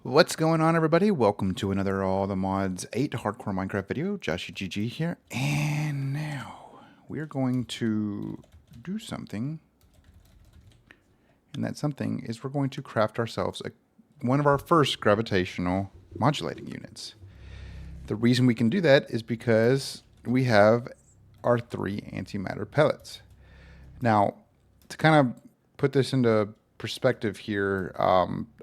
What's going on, everybody? Welcome to another All the Mods 8 Hardcore Minecraft video. JawshyGG here, and now we're going to do something, and that something is we're going to craft ourselves one of our first gravitational modulating units. The reason we can do that is because we have our 3 antimatter pellets. Now, to kind of put this into perspective here,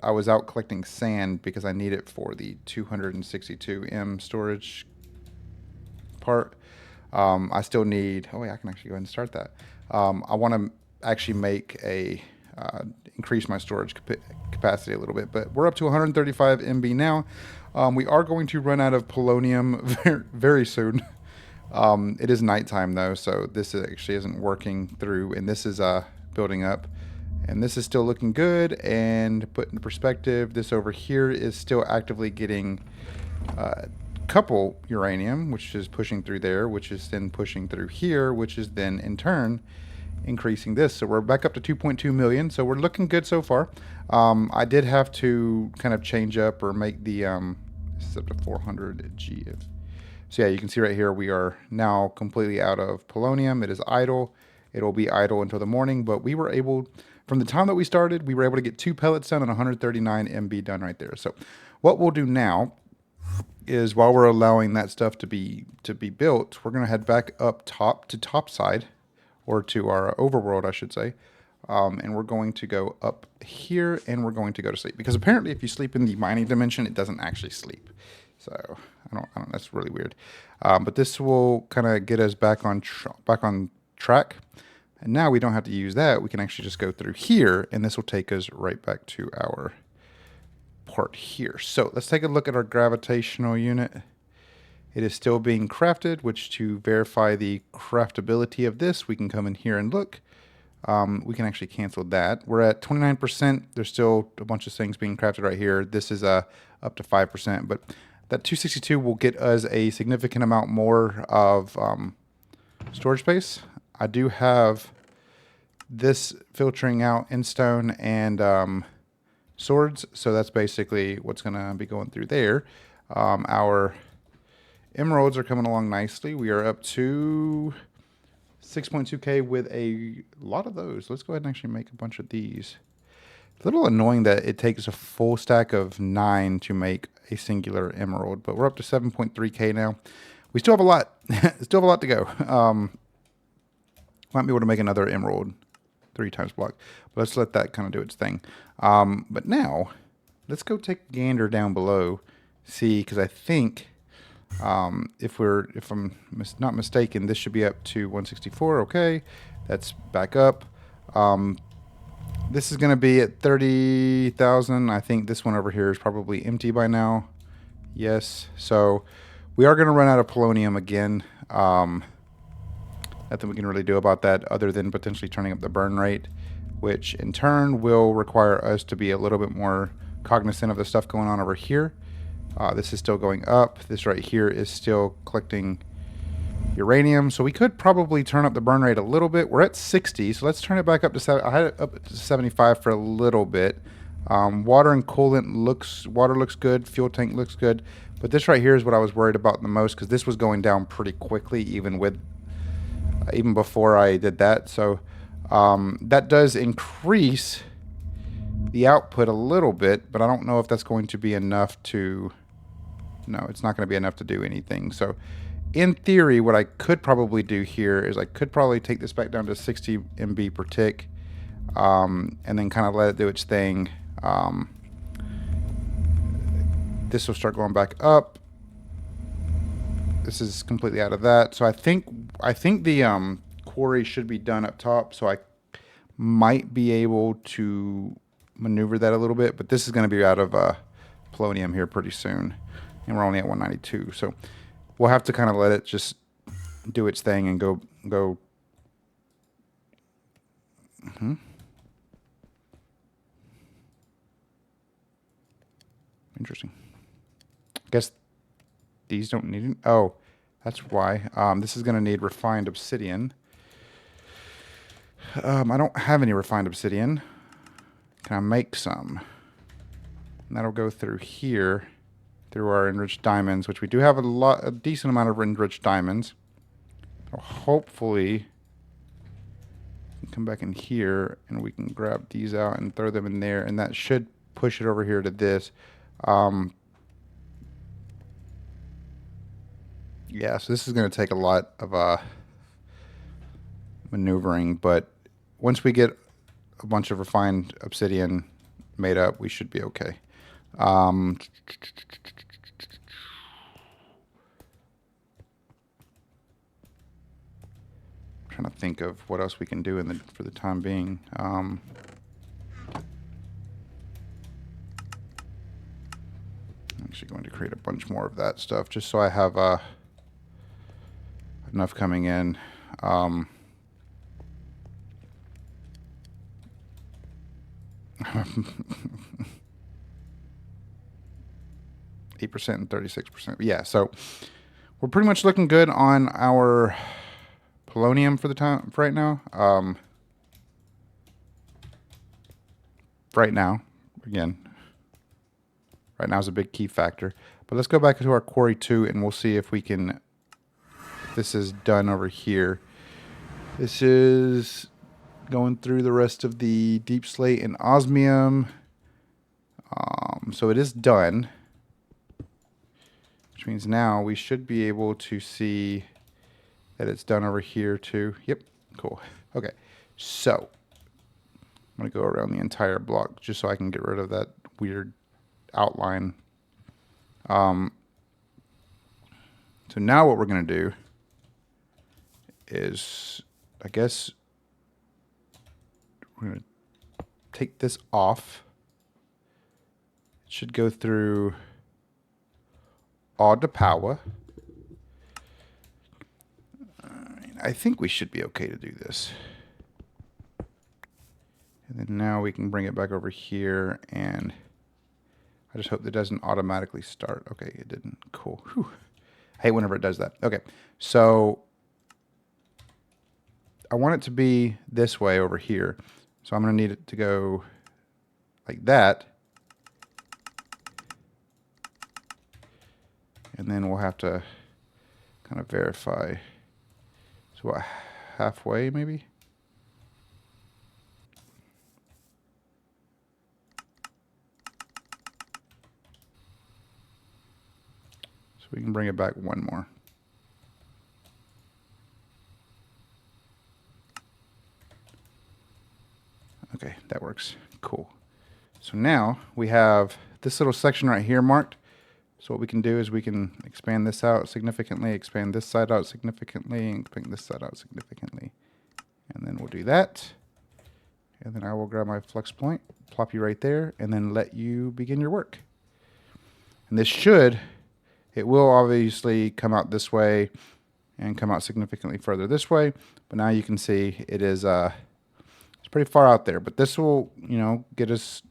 I was out collecting sand because I need it for the 262M storage part. I still need, oh yeah, I can actually go ahead and start that. I want to actually make increase my storage capacity a little bit, but we're up to 135 MB now. We are going to run out of polonium very, very soon. It is nighttime though, so this actually isn't working through, and this is building up. And this is still looking good, and put into perspective, this over here is still actively getting a couple uranium, which is pushing through there, which is then pushing through here, which is then in turn increasing this. So we're back up to 2.2 million, so we're looking good so far. I did have to kind of change up or make the, this is up to 400 G. So yeah, you can see right here, we are now completely out of polonium. It is idle. It'll be idle until the morning, but we were able, from the time that we started, we were able to get 2 pellets done and 139 MB done right there. So what we'll do now is, while we're allowing that stuff to be built, we're going to head back up top to topside, or to our overworld, I should say. And we're going to go up here, and we're going to go to sleep, because apparently if you sleep in the mining dimension, it doesn't actually sleep. So I don't that's really weird. But this will kind of get us back on track. And now we don't have to use that. We can actually just go through here, and this will take us right back to our part here. So let's take a look at our gravitational unit. It is still being crafted, which, to verify the craftability of this, we can come in here and look. We can actually cancel that. We're at 29%. There's still a bunch of things being crafted right here. This is up to 5%, but that 262 will get us a significant amount more of storage space. I do have this filtering out in stone and swords, so that's basically what's going to be going through there. Our emeralds are coming along nicely. We are up to 6.2K with a lot of those. Let's go ahead and actually make a bunch of these. It's a little annoying that it takes a full stack of 9 to make a singular emerald, but we're up to 7.3K now. We still have a lot. Still have a lot to go. Might be able to make another emerald 3 times block, but let's let that kind of do its thing. But now let's go take a gander down below, see, because I think if I'm not mistaken, this should be up to 164. Okay, that's back up. This is going to be at 30,000. I think this one over here is probably empty by now. Yes, so we are going to run out of polonium again. Nothing we can really do about that other than potentially turning up the burn rate, which in turn will require us to be a little bit more cognizant of the stuff going on over here. This is still going up. This right here is still collecting uranium, so we could probably turn up the burn rate a little bit. We're at 60, so let's turn it back up to 7. I had it up to 75 for a little bit. Water and coolant water looks good. Fuel tank looks good, but this right here is what I was worried about the most, because this was going down pretty quickly, even before I did that. So that does increase the output a little bit, but I don't know if that's going to be enough to, no, it's not going to be enough to do anything. So in theory, what I could probably do here is I could probably take this back down to 60 MB per tick, and then kind of let it do its thing. This will start going back up. This is completely out of that. So I think the quarry should be done up top, so I might be able to maneuver that a little bit, but this is going to be out of polonium here pretty soon, and we're only at 192, so we'll have to kind of let it just do its thing and go. Interesting. I guess these don't need it. Oh, that's why. This is going to need refined obsidian. I don't have any refined obsidian. Can I make some? And that'll go through here, through our enriched diamonds, which we do have a decent amount of enriched diamonds. Hopefully, come back in here and we can grab these out and throw them in there, and that should push it over here to this. Yeah, so this is going to take a lot of maneuvering, but once we get a bunch of refined obsidian made up, we should be okay. Trying to think of what else we can do for the time being. I'm actually going to create a bunch more of that stuff just so I have enough coming in. 8% and 36%. Yeah, so we're pretty much looking good on our polonium for right now. Right now, again, right now is a big key factor. But let's go back to our quarry 2 and we'll see if we can. This is done over here. This is going through the rest of the deep slate and osmium. So it is done, which means now we should be able to see that it's done over here too. Yep, cool. Okay, so I'm going to go around the entire block just so I can get rid of that weird outline. So now what we're going to do is, I guess, we're going to take this off. It should go through all the power. I think we should be okay to do this. And then now we can bring it back over here, and I just hope that doesn't automatically start. Okay, it didn't. Cool. Whew. I hate whenever it does that. Okay, so I want it to be this way over here. So I'm going to need it to go like that. And then we'll have to kind of verify. So what, halfway maybe? So we can bring it back one more. Okay, that works. Cool. So now we have this little section right here marked. So what we can do is we can expand this out significantly, expand this side out significantly, and expand this side out significantly. And then we'll do that. And then I will grab my flux point, plop you right there, and then let you begin your work. And this it will obviously come out this way and come out significantly further this way. But now you can see it is it's pretty far out there. But this will, get us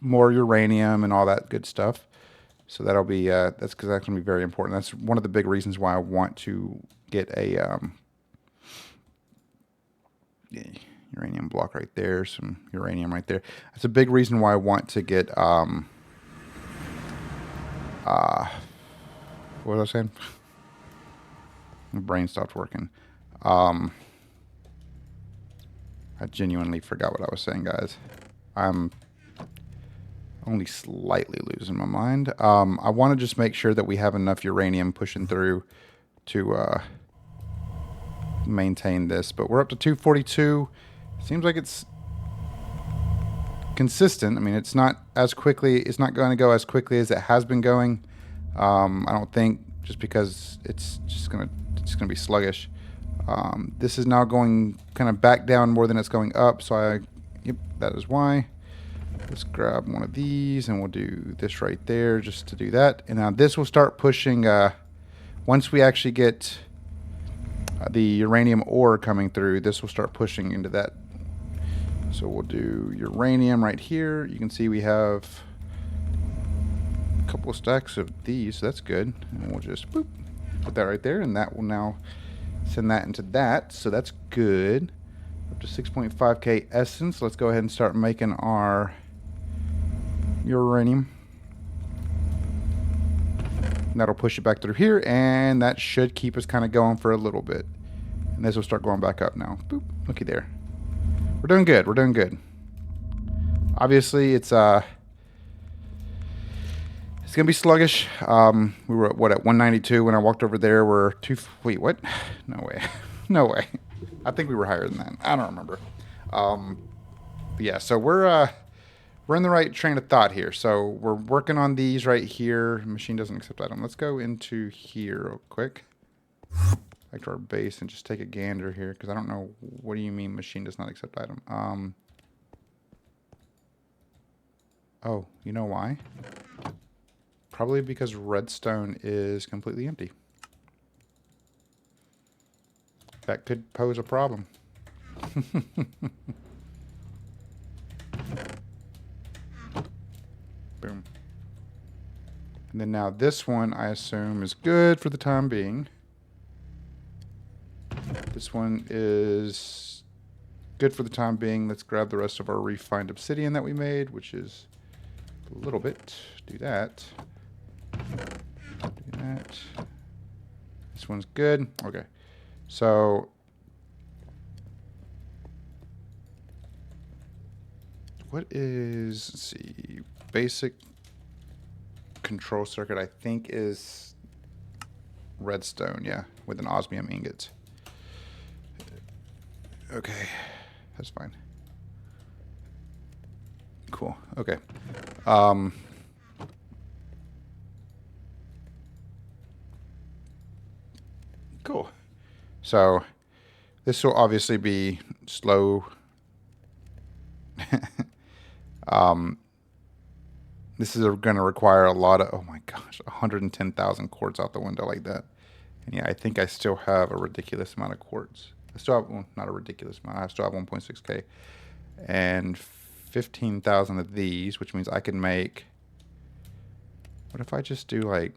more uranium and all that good stuff. So that'll be that's going to be very important. That's one of the big reasons why I want to get a uranium block right there, some uranium right there. That's a big reason why I want to get what was I saying? My brain stopped working. I genuinely forgot what I was saying, guys. I'm only slightly losing my mind. I want to just make sure that we have enough uranium pushing through to maintain this. But we're up to 242. Seems like it's consistent. I mean, it's not going to go as quickly as it has been going. I don't think, just because it's going to be sluggish. This is now going kind of back down more than it's going up. So yep, that is why. Let's grab one of these and we'll do this right there just to do that. And now this will start pushing, once we actually get the uranium ore coming through, this will start pushing into that. So we'll do uranium right here. You can see we have a couple of stacks of these, so that's good. And we'll just boop, put that right there, and that will now send that into that. So that's good. Up to 6.5K essence. Let's go ahead and start making our uranium. And that'll push it back through here, and that should keep us kind of going for a little bit. And this will start going back up now. Boop, looky there. We're doing good. We're doing good. Obviously, it's gonna be sluggish. We were at, what, at 192 when I walked over there. We're wait, what? No way. No way. I think we were higher than that. I don't remember. But yeah, so we're in the right train of thought here. So we're working on these right here. Machine doesn't accept item. Let's go into here real quick. Back to our base and just take a gander here, because I don't know, what do you mean machine does not accept item? Oh, you know why? Probably because redstone is completely empty. That could pose a problem. Boom. And then now this one, I assume, is good for the time being. This one is good for the time being. Let's grab the rest of our refined obsidian that we made, which is a little bit. Do that. Do that. This one's good. Okay. So what is, let's see, basic control circuit, I think, is redstone, yeah, with an osmium ingot. Okay, that's fine. Cool. Okay. Cool. So this will obviously be slow. This is going to require a lot of, oh my gosh, 110,000 quartz out the window like that. And yeah, I think I still have a ridiculous amount of quartz. I still have, well, not a ridiculous amount, I still have 1.6k. And 15,000 of these, which means I can make, what if I just do like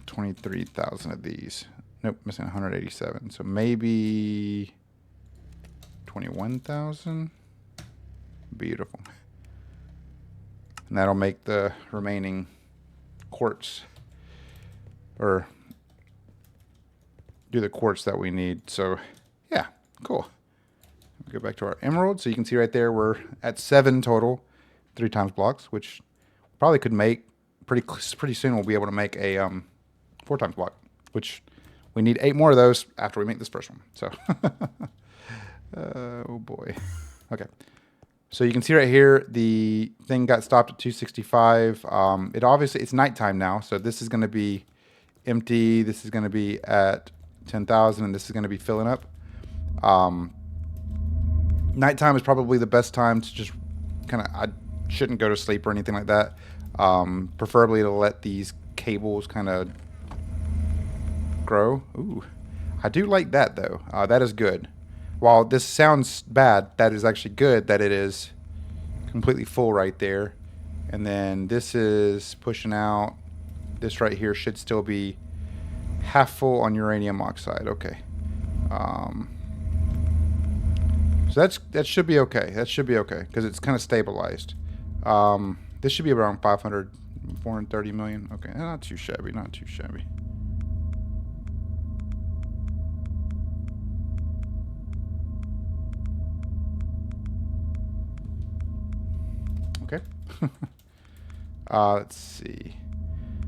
23,000 of these? Nope, missing 187. So maybe 21,000. Beautiful. And that'll make the remaining quartz, or do the quartz that we need. So yeah, cool. Go back to our emerald. So you can see right there, we're at 7 total 3 times blocks, which probably could make pretty soon. We'll be able to make a 4 times block, which we need 8 more of those after we make this first one. So oh boy. Okay. So you can see right here, the thing got stopped at 265. It obviously, it's nighttime now, so this is going to be empty. This is going to be at 10,000, and this is going to be filling up. Nighttime is probably the best time to just kind of, I shouldn't go to sleep or anything like that. Preferably to let these cables kind of grow. Ooh, I do like that though. That is good. While this sounds bad, that is actually good that it is completely full right there. And then this is pushing out. This right here should still be half full on uranium oxide. Okay. So that should be okay. That should be okay because it's kind of stabilized. This should be around 430 million. Okay, not too shabby, not too shabby. Okay. Let's see.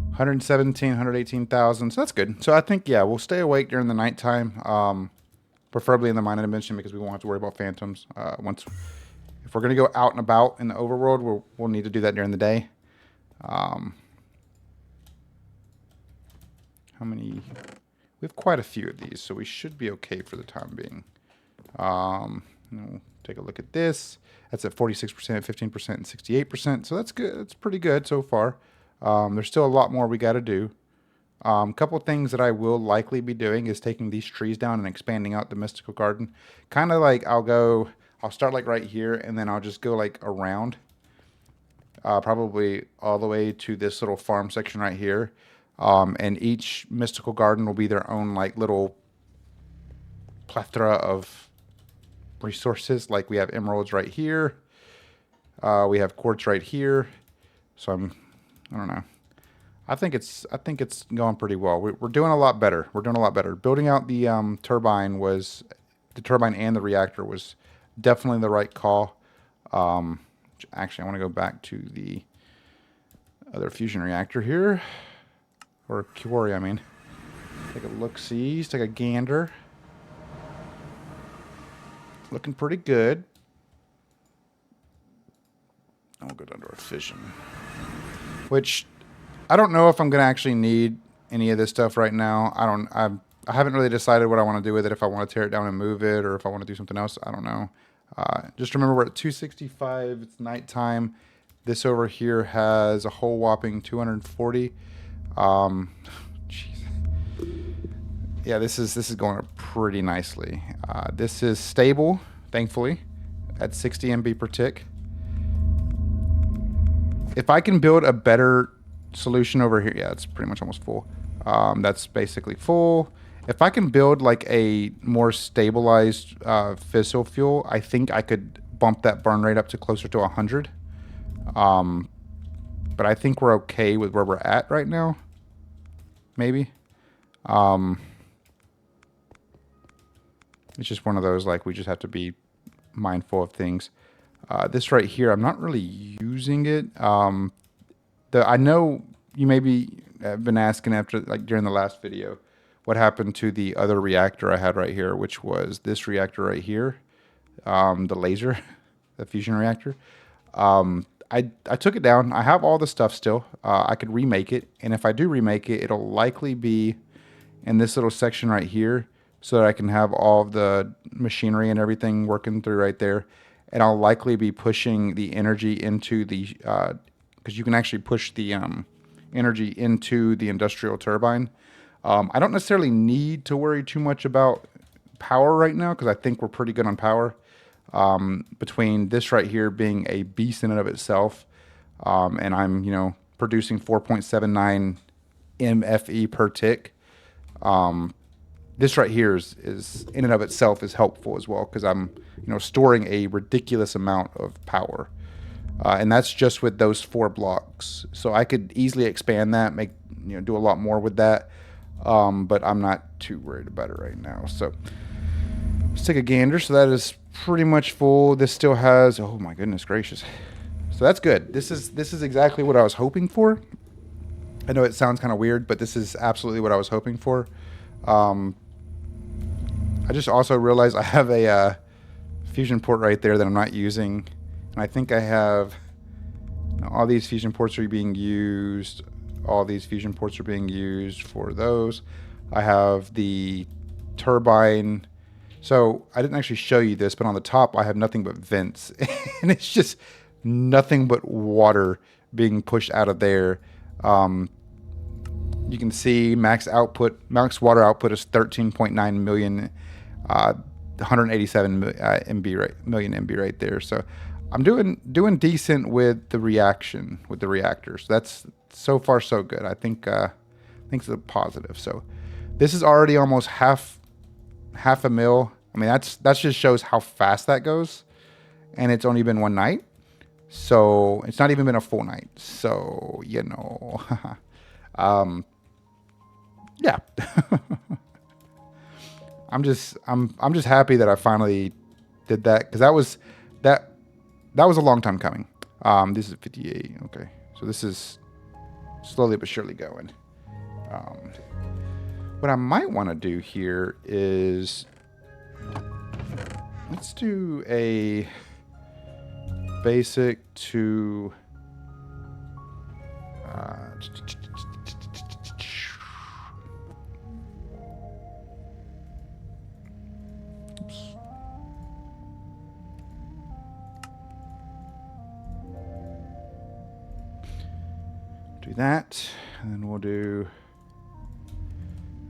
117, 118,000. So that's good. So I think, yeah, we'll stay awake during the nighttime. Preferably in the mining dimension because we won't have to worry about phantoms. If we're going to go out and about in the overworld, we'll need to do that during the day. How many? We have quite a few of these, so we should be okay for the time being. We'll take a look at this. That's at 46%, 15%, and 68%. So that's good. That's pretty good so far. There's still a lot more we got to do. A couple of things that I will likely be doing is taking these trees down and expanding out the mystical garden. Kind of like I'll start like right here, and then I'll just go like around. Probably all the way to this little farm section right here. And each mystical garden will be their own like little plethora of resources. Like we have emeralds right here. We have quartz right here. So I don't know. I think it's going pretty well. We're doing a lot better. We're doing a lot better. Building out the turbine and the reactor was definitely the right call. Actually, I want to go back to the other fusion reactor here, or quarry. I mean, take a look-see, take a gander. Looking pretty good. And we'll go down to our fission, which I don't know if I'm going to actually need any of this stuff right now. I haven't really decided what I want to do with it. If I want to tear it down and move it, or if I want to do something else, I don't know. Just remember we're at 265. It's nighttime. This over here has a whole whopping 240. Jeez. Yeah, this is going up pretty nicely. This is stable, thankfully, at 60 MB per tick. If I can build a better solution over here, yeah, it's pretty much almost full. That's basically full. If I can build like a more stabilized fissile fuel, I think I could bump that burn rate up to closer to 100. But I think we're okay with where we're at right now. Maybe. It's just one of those, like, we just have to be mindful of things. This right here, I'm not really using it. I know you maybe have been asking after, like, during the last video, what happened to the other reactor I had right here, which was this reactor right here, the laser, the fusion reactor. I took it down. I have all the stuff still. I could remake it, and if I do remake it, it'll likely be in this little section right here, so that I can have all of the machinery and everything working through right there. And I'll likely be pushing the energy into the, because you can actually push the energy into the industrial turbine. I don't necessarily need to worry too much about power right now, because I think we're pretty good on power. Between this right here being a beast in and of itself, and I'm, producing 4.79 MFE per tick. This right here is in and of itself is helpful as well, because I'm, storing a ridiculous amount of power. And that's just with those 4 blocks. So I could easily expand that, do a lot more with that. But I'm not too worried about it right now. So let's take a gander. So that is pretty much full. This still has, oh my goodness gracious. So that's good. This is exactly what I was hoping for. I know it sounds kind of weird, but this is absolutely what I was hoping for. I just also realized I have a fusion port right there that I'm not using. And I think I have, all these fusion ports are being used. All these fusion ports are being used for those. I have the turbine. So I didn't actually show you this, but on the top I have nothing but vents. And it's just nothing but water being pushed out of there. You can see max water output is 13.9 million, 187 million MB right there. So I'm doing decent with the reactors. That's so far so good. I think it's a positive. So this is already almost half a mil. I mean, that just shows how fast that goes, and it's only been one night. So it's not even been a full night. So, yeah. I'm just happy that I finally did that, because that was a long time coming. This is 58. Okay. So this is slowly but surely going. What I might want to do here is, let's do a basic to do that, and then we'll do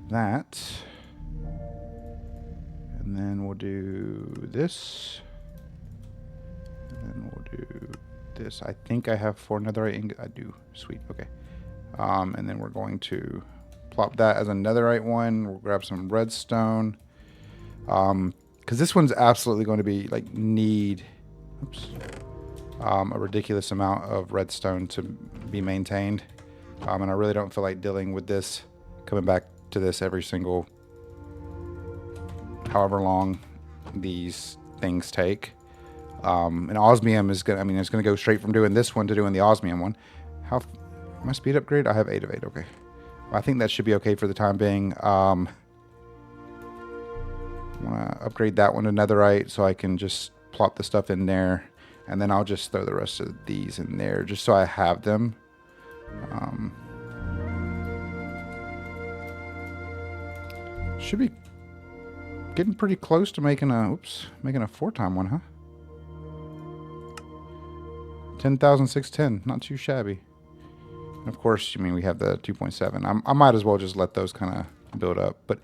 that, and then we'll do this, and then we'll do this. I think I have for another ingot. I do. Sweet. Okay. And then we're going to plop that as a netherite one. We'll grab some redstone, because this one's absolutely going to be like a ridiculous amount of redstone to be maintained. And I really don't feel like dealing with this, coming back to this every single, however long these things take. And osmium is gonna, I mean, it's gonna go straight from doing this one to doing the osmium one. How, my speed upgrade? I have 8 of 8. Okay, well, I think that should be okay for the time being. I want to upgrade that one to netherite so I can just plop the stuff in there, and then I'll just throw the rest of these in there just so I have them. Should be getting pretty close to making a, making a 4-time one, huh? 10,610, not too shabby. And of course, I mean, we have the 2.7. I might as well just let those kind of build up. But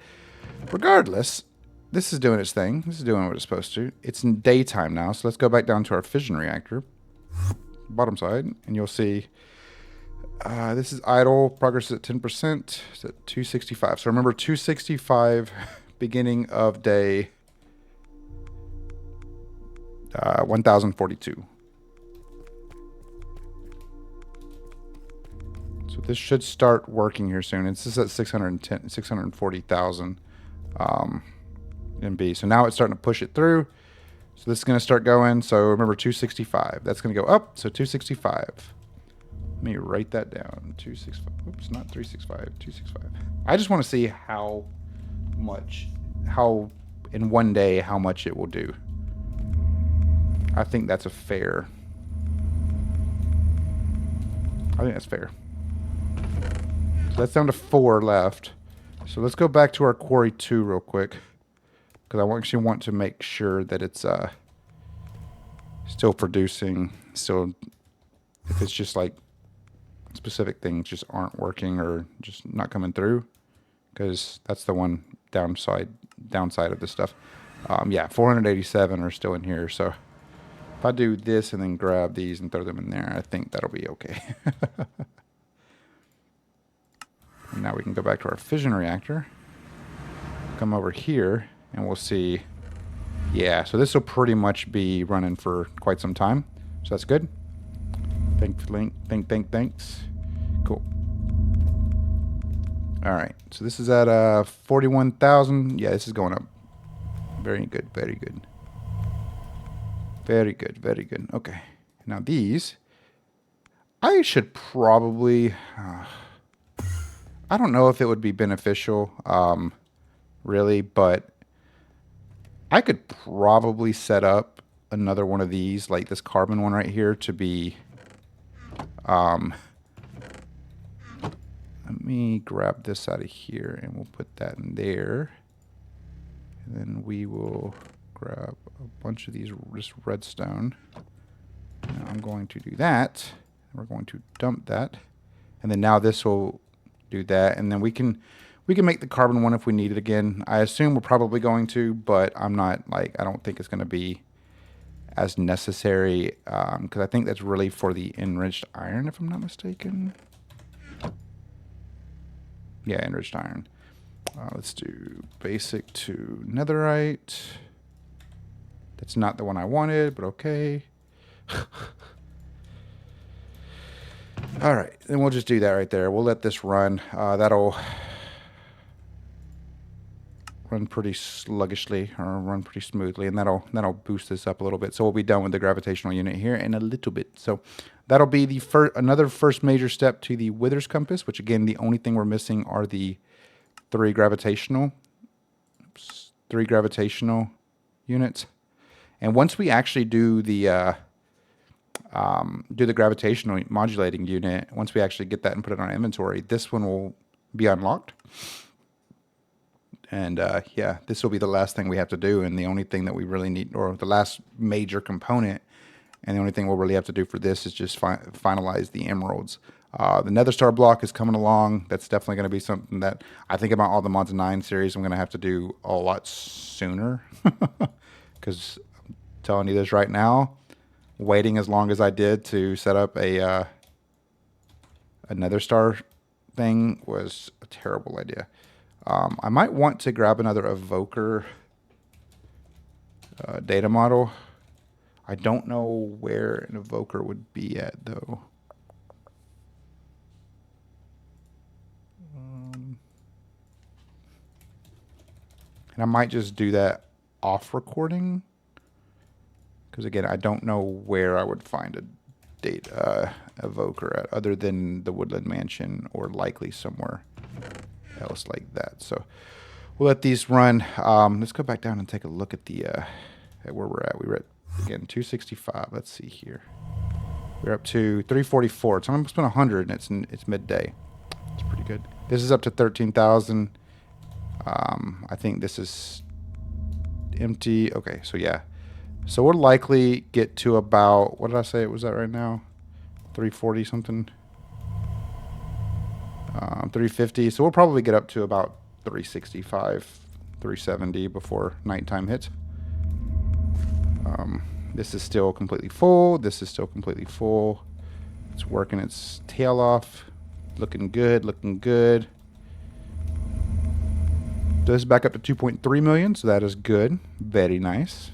regardless, this is doing its thing. This is doing what it's supposed to. It's in daytime now, so let's go back down to our fission reactor. Bottom side, and you'll see this is idle. Progress is at 10%. It's at 265. So remember, 265 beginning of day 1042. So this should start working here soon. It's just at 640,000 MB. So now it's starting to push it through. So this is going to start going. So remember 265. That's going to go up. So 265. Let me write that down. 265. Oops, not 365. 265. I just want to see how much, in one day, how much it will do. I think that's a fair. I think that's fair. So that's down to 4 left. So let's go back to our quarry 2 real quick, because I actually want to make sure that it's still producing. Still, if it's just like specific things just aren't working or just not coming through, because that's the one downside of this stuff. Yeah, 487 are still in here. So if I do this and then grab these and throw them in there, I think that'll be okay. And now we can go back to our fission reactor, come over here, and we'll see. Yeah, so this will pretty much be running for quite some time. So that's good. Thanks. Cool. All right, so this is at 41,000. Yeah, this is going up. Very good, very good. Very good, very good. Okay, now these, I should probably, I don't know if it would be beneficial, really, but I could probably set up another one of these, like this carbon one right here, to be, let me grab this out of here and we'll put that in there. And then we will grab a bunch of these, just redstone. Now I'm going to do that. We're going to dump that. And then now this will do that. And then we can make the carbon one if we need it again. I assume we're probably going to, but I'm not, like, I don't think it's going to be as necessary, because I think that's really for the enriched iron, if I'm not mistaken. Yeah, enriched iron. Let's do basic to netherite. That's not the one I wanted, but okay. All right, then we'll just do that right there. We'll let this run. That'll run pretty sluggishly, or run pretty smoothly, and that'll boost this up a little bit. So we'll be done with the gravitational unit here in a little bit. So that'll be the another first major step to the Withers compass, which again, the only thing we're missing are the 3 gravitational units. And once we actually do the gravitational modulating unit, once we actually get that and put it on our inventory, this one will be unlocked. And yeah, this will be the last thing we have to do, and the only thing that we really need, or the last major component, and the only thing we'll really have to do for this is just finalize the emeralds. The Nether Star block is coming along. That's definitely going to be something that I think about all the Mods 9 series I'm going to have to do a lot sooner. Because I'm telling you this right now, waiting as long as I did to set up a Nether Star thing was a terrible idea. I might want to grab another evoker data model. I don't know where an evoker would be at, though. And I might just do that off recording. Because again, I don't know where I would find a date evoker at other than the Woodland Mansion or likely somewhere else like that. So we'll let these run. Let's go back down and take a look at the at where we're at. We were at, again, 265. Let's see here. We're up to 344. It's almost been 100 and it's midday. It's pretty good. This is up to 13,000. I think this is empty. Okay, so yeah. So we'll likely get to about, what did I say it was at right now? 340 something. 350. So we'll probably get up to about 365, 370 before nighttime hits. This is still completely full. This is still completely full. It's working its tail off. Looking good, looking good. This is back up to 2.3 million, so that is good. Very nice.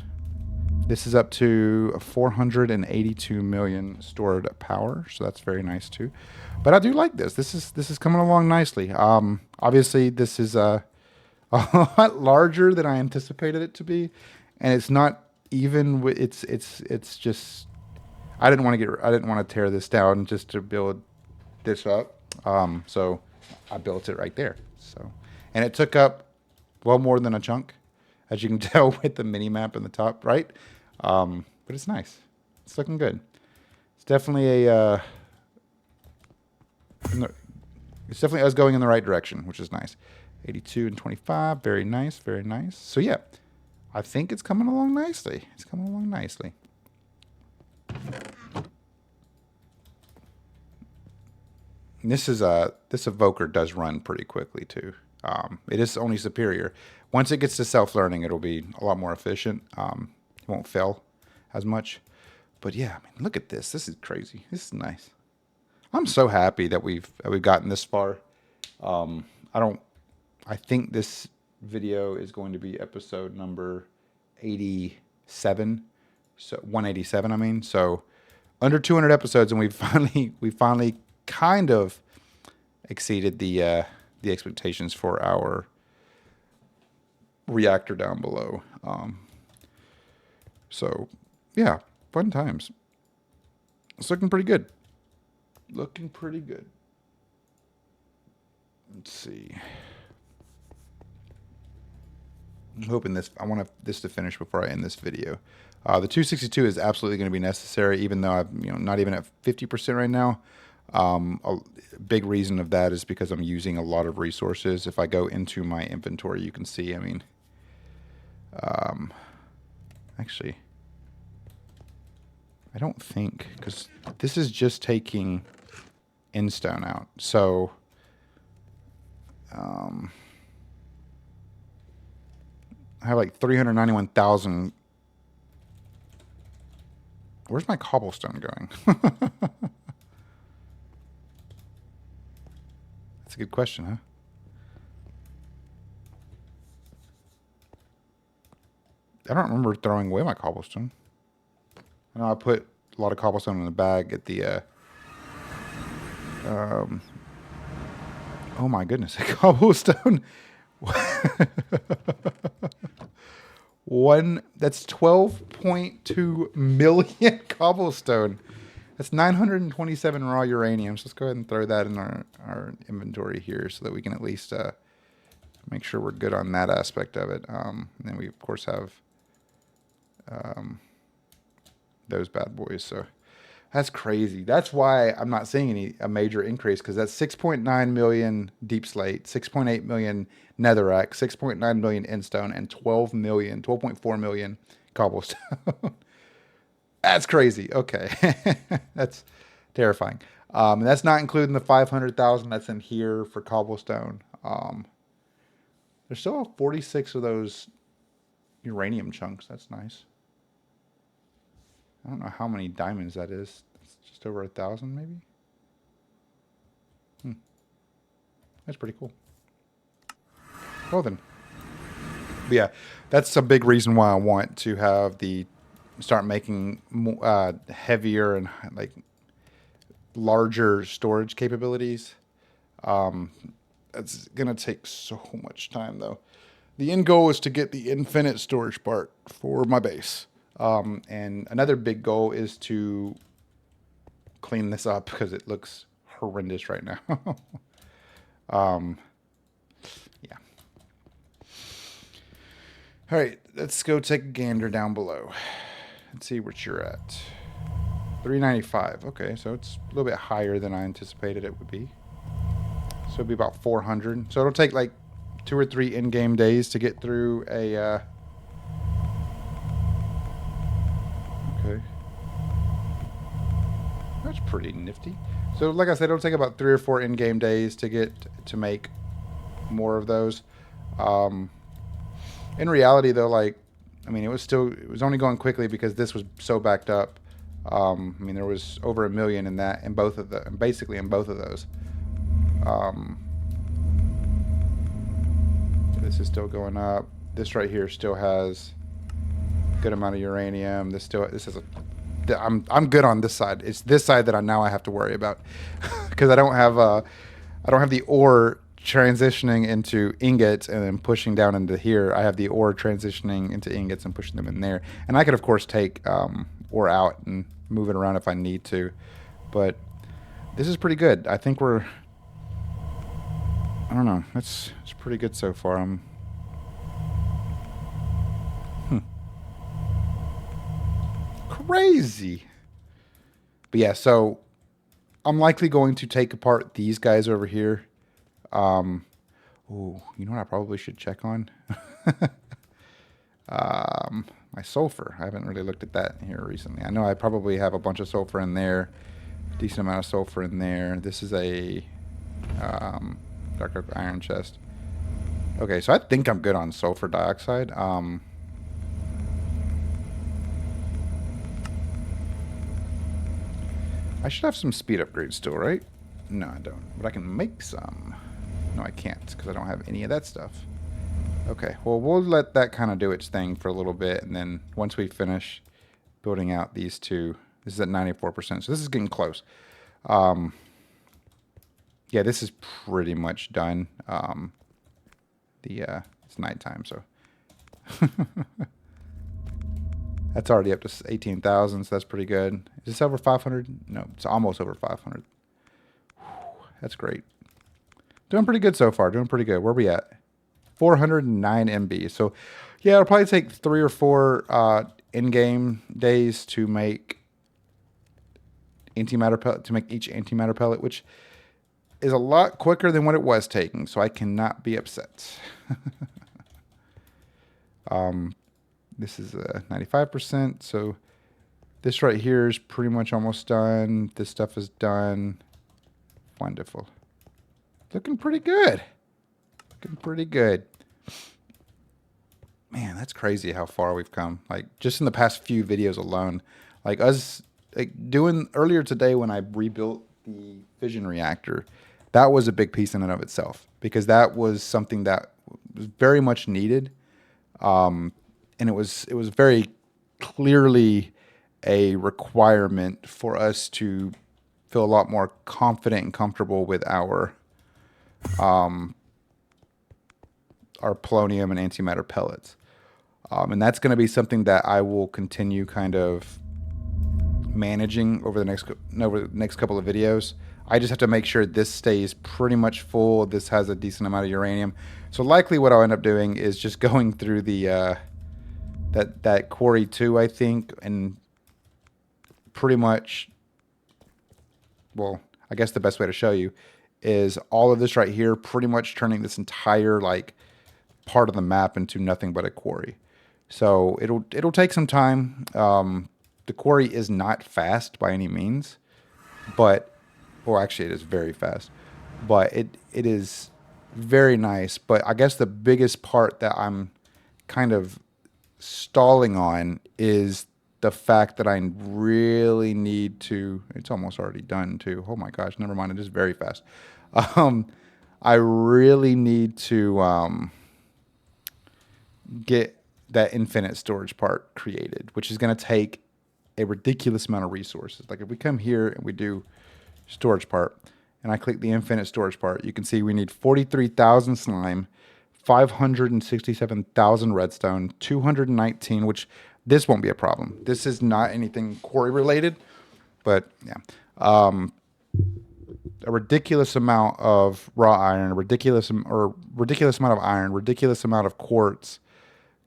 This is up to 482 million stored power, so that's very nice too. But I do like this. This is coming along nicely. Obviously, this is a lot larger than I anticipated it to be, and it's not even. It's just. I didn't want to tear this down just to build this up. So I built it right there. So, and it took up well more than a chunk, as you can tell with the mini map in the top right. But it's nice. It's looking good. It's definitely it's definitely us going in the right direction, which is nice. 82 and 25, very nice, very nice. So yeah, I think it's coming along nicely. It's coming along nicely. And this evoker does run pretty quickly too. It is only superior. Once it gets to self-learning, it'll be a lot more efficient. It won't fail as much. But yeah, I mean, look at this. This is crazy. This is nice. I'm so happy that we've gotten this far. I think this video is going to be episode number 87. So 187, I mean. So under 200 episodes, and we finally kind of exceeded the expectations for our reactor down below. So yeah, fun times. It's looking pretty good. Looking pretty good. Let's see. I'm hoping I want this to finish before I end this video. The 262 is absolutely going to be necessary, even though I'm not even at 50% right now. A big reason of that is because I'm using a lot of resources. If I go into my inventory, you can see, I mean, actually, I don't think, because this is just taking Endstone out. So, I have like 391,000. Where's my cobblestone going? That's a good question, huh? I don't remember throwing away my cobblestone. I know I put a lot of cobblestone in the bag at the oh my goodness, cobblestone. That's 12.2 million cobblestone. That's 927 raw uranium. So let's go ahead and throw that in our inventory here so that we can at least make sure we're good on that aspect of it. And then we, of course, have those bad boys. So that's crazy. That's why I'm not seeing a major increase, because that's 6.9 million deep slate, 6.8 million netherrack, 6.9 million endstone, and 12.4 million cobblestone. That's crazy. Okay. That's terrifying. And that's not including the 500,000 that's in here for cobblestone. There's still 46 of those uranium chunks. That's nice. I don't know how many diamonds that is. It's just over 1,000 maybe. That's pretty cool. Well then. But yeah, that's a big reason why I want to have start making heavier and like larger storage capabilities. It's gonna take so much time though. The end goal is to get the infinite storage part for my base. And another big goal is to clean this up because it looks horrendous right now. Yeah. All right, let's go take a gander down below. Let's see what you're at. 395. Okay, so it's a little bit higher than I anticipated it would be. So it'll be about 400. So it'll take like 2 or 3 in-game days to get through a... Okay. That's pretty nifty. So like I said, it'll take about 3 or 4 in-game days to get to make more of those. In reality, though, like, I mean, it was only going quickly because this was so backed up. I mean, there was over 1 million in that, basically in both of those. This is still going up. This right here still has a good amount of uranium. This has a. I'm good on this side. It's this side that I have to worry about because I don't have the ore transitioning into ingots and then pushing down into here. I have the ore transitioning into ingots and pushing them in there. And I could of course take ore out and move it around if I need to, but this is pretty good. I think I don't know. It's pretty good so far. Crazy. But yeah, so I'm likely going to take apart these guys over here. Oh, you know what I probably should check on? My sulfur. I haven't really looked at that here recently. I know I probably have a bunch of sulfur in there. Decent amount of sulfur in there. This is a dark oak iron chest. Okay, so I think I'm good on sulfur dioxide. I should have some speed upgrades still, right? No, I don't. But I can make some. No, I can't because I don't have any of that stuff. Okay, well, we'll let that kind of do its thing for a little bit. And then once we finish building out these two, this is at 94%. So this is getting close. Yeah, this is pretty much done. It's nighttime, so. That's already up to 18,000, so that's pretty good. Is this over 500? No, it's almost over 500. Whew, that's great. Doing pretty good so far. Doing pretty good. Where are we at? 409 MB. So, yeah, it'll probably take 3 or 4 in-game days to make antimatter pellet, to make each antimatter pellet, which is a lot quicker than what it was taking. So I cannot be upset. This is 95%. So this right here is pretty much almost done. This stuff is done. Wonderful. Looking pretty good. Looking pretty good. Man, that's crazy how far we've come. Like just in the past few videos alone. Like us doing earlier today when I rebuilt the fission reactor, that was a big piece in and of itself because that was something that was very much needed. And it was very clearly a requirement for us to feel a lot more confident and comfortable with our polonium and antimatter pellets. And that's going to be something that I will continue kind of managing over the next couple of videos. I just have to make sure this stays pretty much full. This has a decent amount of uranium. So likely what I'll end up doing is just going through the that quarry 2, I think, and pretty much, well, I guess the best way to show you is all of this right here, pretty much turning this entire like part of the map into nothing but a quarry. So it'll take some time. The quarry is not fast by any means, but, well, actually it is very fast, but it is very nice. But I guess the biggest part that I'm kind of stalling on is the fact that I really need to, it's almost already done too. Oh my gosh, never mind. It is very fast. I really need to get that infinite storage part created, which is going to take a ridiculous amount of resources. Like if we come here and we do storage part and I click the infinite storage part, you can see we need 43,000 slime, 567,000 redstone, 219, which this won't be a problem. This is not anything quarry related, but yeah. A ridiculous amount of raw iron, a ridiculous amount of iron, ridiculous amount of quartz,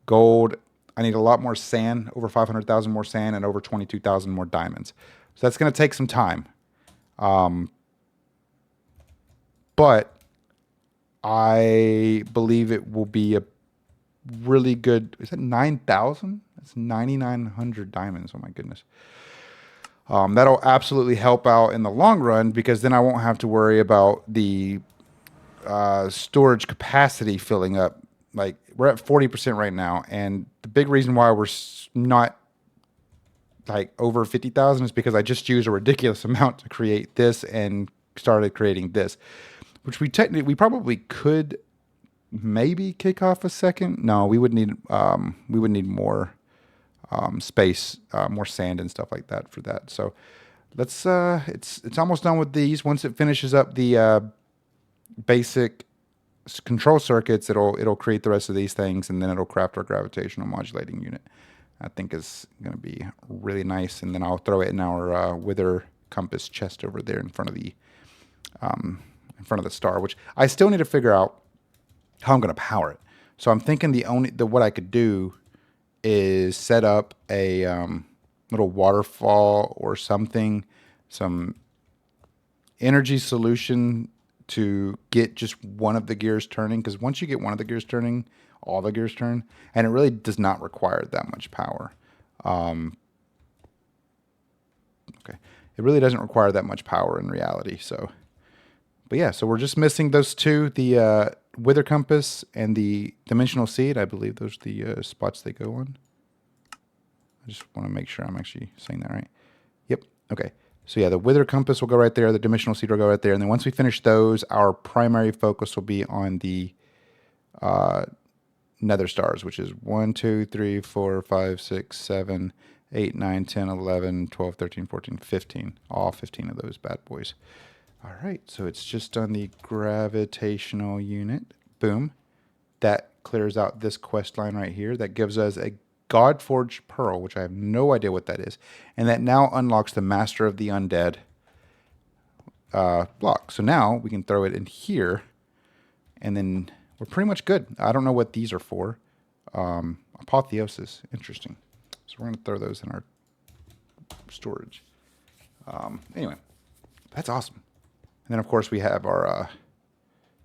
gold. I need a lot more sand, over 500,000 more sand, and over 22,000 more diamonds. So that's going to take some time. But I believe it will be a really good. Is it 9,000? That's 9,900 diamonds. Oh my goodness. That'll absolutely help out in the long run because then I won't have to worry about the storage capacity filling up. Like we're at 40% right now, and the big reason why we're not like over 50,000 is because I just used a ridiculous amount to create this and started creating this, which we probably could maybe kick off a second. No, we would need more space, more sand and stuff like that for that. So let's it's almost done with these. Once it finishes up the basic control circuits, it'll create the rest of these things, and then it'll craft our gravitational modulating unit. I think is going to be really nice, and then I'll throw it in our wither compass chest over there in front of the star, which I still need to figure out how I'm going to power it. So I'm thinking what I could do is set up a little waterfall or something, some energy solution to get just one of the gears turning. Because once you get one of the gears turning, all the gears turn, and it really does not require that much power. Okay, it really doesn't require that much power in reality. So, but yeah, so we're just missing those two: the wither compass and the dimensional seed. I believe those are the spots they go on. I just want to make sure I'm actually saying that right. Yep. Okay. So yeah, the wither compass will go right there. The dimensional seed will go right there. And then once we finish those, our primary focus will be on the nether stars, which is 1, 2, 3, 4, 5, 6, 7, 8, 9, 10, 11, 12, 13, 14, 15. All 15 of those bad boys. All right. So it's just on the gravitational unit. Boom. That clears out this quest line right here. That gives us a Godforged Pearl, which I have no idea what that is. And that now unlocks the Master of the Undead block. So now we can throw it in here, and then we're pretty much good. I don't know what these are for. Apotheosis. Interesting. So we're going to throw those in our storage. Anyway, that's awesome. And then, of course, we have our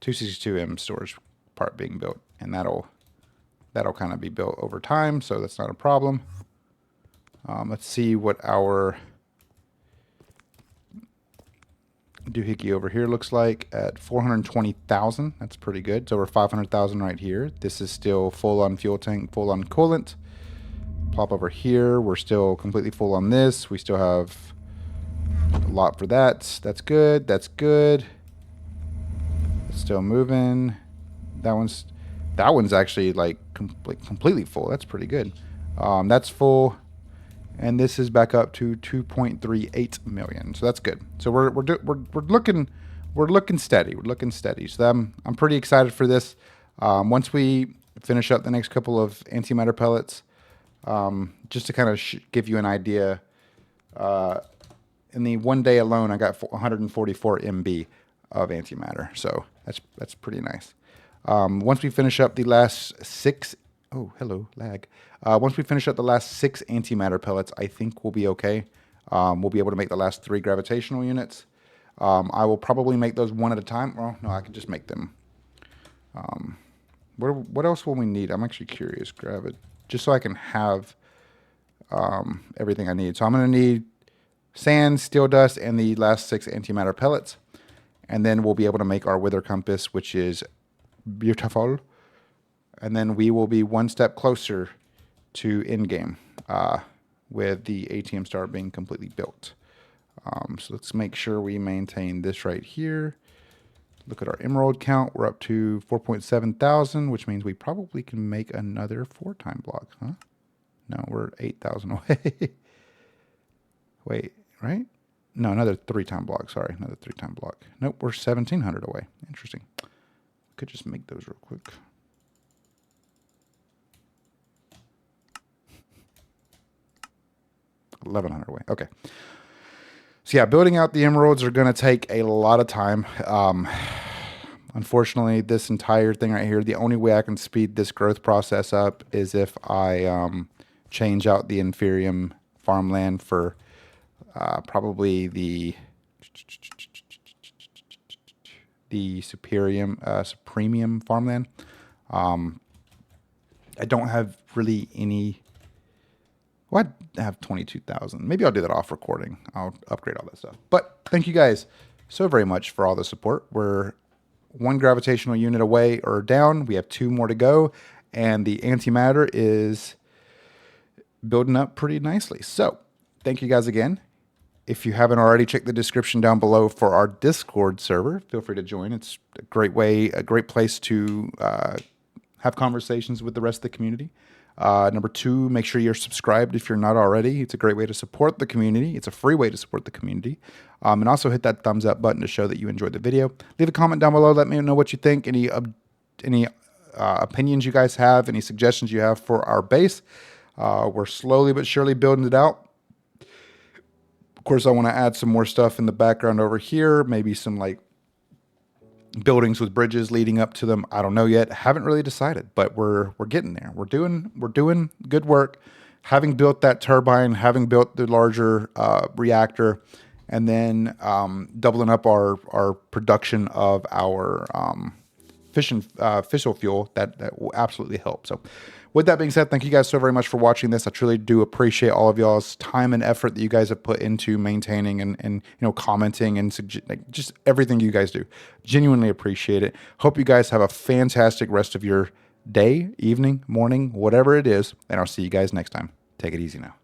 262M storage part being built, and that'll kind of be built over time, so that's not a problem. Let's see what our doohickey over here looks like at 420,000. That's pretty good. It's over 500,000 right here. This is still full on fuel tank, full on coolant. Pop over here. We're still completely full on this. We still have a lot for that. That's good. That's good. It's still moving. That one's actually like completely full. That's pretty good. That's full, and this is back up to 2.38 million. So that's good. So we're looking steady. We're looking steady. So I'm pretty excited for this. Once we finish up the next couple of antimatter pellets, just to kind of give you an idea, in the one day alone, I got 144 MB of antimatter. So that's pretty nice. Once we finish up the last 6, oh, hello, lag. Once we finish up the last 6 antimatter pellets, I think we'll be okay. We'll be able to make the last 3 gravitational units. I will probably make those one at a time. Well, no, I can just make them. What else will we need? I'm actually curious. Just so I can have everything I need. So I'm going to need sand, steel dust, and the last 6 antimatter pellets. And then we'll be able to make our wither compass, which is beautiful. And then we will be one step closer to endgame with the ATM star being completely built. So let's make sure we maintain this right here. Look at our emerald count. We're up to 4.7 thousand, which means we probably can make another 4-time block, huh? No, we're 8,000 away. Wait, right? No, another 3-time block. Sorry, another 3-time block. Nope, we're 1,700 away. Interesting. Could just make those real quick. 1100 away. Okay. So yeah, building out the emeralds are going to take a lot of time. Unfortunately, this entire thing right here, the only way I can speed this growth process up is if I change out the inferium farmland for probably the supremium farmland. I don't have really any. Well, I have 22,000. Maybe I'll do that off recording. I'll upgrade all that stuff. But thank you guys so very much for all the support. We're one gravitational unit away or down. We have 2 more to go. And the antimatter is building up pretty nicely. So thank you guys again. If you haven't already, check the description down below for our Discord server. Feel free to join. It's a great place to have conversations with the rest of the community. Number 2, make sure you're subscribed if you're not already. It's a great way to support the community. It's a free way to support the community. And also hit that thumbs up button to show that you enjoyed the video. Leave a comment down below. Let me know what you think. Any opinions you guys have, any suggestions you have for our base. We're slowly but surely building it out. Of course, I want to add some more stuff in the background over here. Maybe some like buildings with bridges leading up to them. I don't know yet. Haven't really decided, but we're getting there. We're doing good work. Having built that turbine, having built the larger reactor, and then doubling up our production of our fissile fuel, that will absolutely help. So with that being said, thank you guys so very much for watching this. I truly do appreciate all of y'all's time and effort that you guys have put into maintaining and commenting and just everything you guys do. Genuinely appreciate it. Hope you guys have a fantastic rest of your day, evening, morning, whatever it is, and I'll see you guys next time. Take it easy now.